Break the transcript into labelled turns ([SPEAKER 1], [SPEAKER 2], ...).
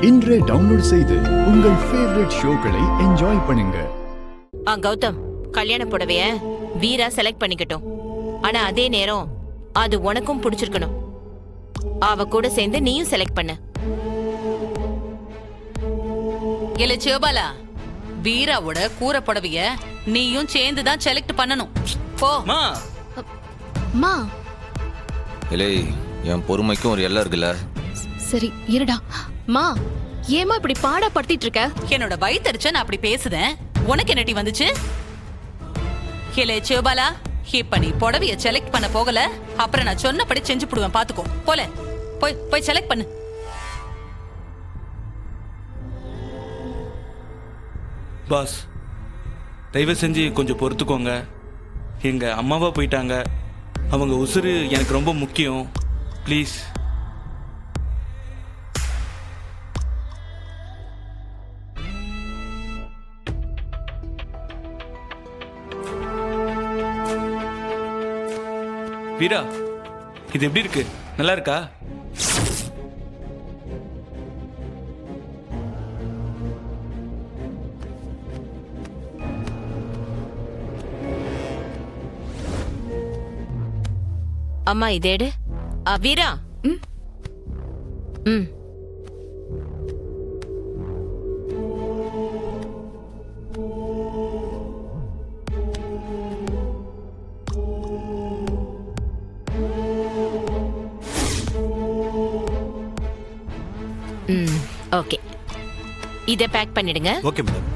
[SPEAKER 1] இன்றே டவுன்லோட் செய்து உங்கள் ஃபேவரட் ஷோக்களை என்ஜாய் பண்ணுங்க.
[SPEAKER 2] கௌதம், கல்யாண புடவைய வீரா செலக்ட் பண்ணிக்கட்டும். ஆனா அதே நேரம் அது உனக்கும் பிடிச்சிருக்கணும். அவ கூட சேர்ந்து நீயும் செலக்ட் பண்ணு.
[SPEAKER 3] இல்ல சிவபாலா, வீராவோட கூரை புடவைய நீயும் சேர்ந்து தான் செலக்ட் பண்ணணும். போ.
[SPEAKER 4] மா,
[SPEAKER 5] இல்லை, என் பொறுமைக்கும் ஒரு எல்லை இருக்குல்ல.
[SPEAKER 4] சரி இருடா. மா, ஏமா இப்படி பாடப்படுத்திட்டு இருக்க?
[SPEAKER 3] என்னோட வயித்தறிச்ச நான் அப்படி பேசுதேன், உனக்கு என்னடி வந்துச்சு? இல்ல சிவபாலா, இப்ப நீ புடவைய செலக்ட் பண்ண போகல, அப்புறம் நான் சொன்னபடி செஞ்சு போடுவேன், பாத்துக்கோ. போல போய் போய் செலக்ட் பண்ணு.
[SPEAKER 6] பாஸ், தயவு செஞ்சு கொஞ்சம் பொறுத்துக்கோங்க. எங்க அம்மாவா போயிட்டாங்க. அவங்க உசுறு எனக்கு ரொம்ப முக்கியம். ப்ளீஸ். வீரா, இது எப்படி இருக்கு? நல்லா இருக்கா?
[SPEAKER 2] அம்மா இதேடு. வீரா. ம். ஓகே, இதை பேக் பண்ணிடுங்க.
[SPEAKER 7] Okay madam.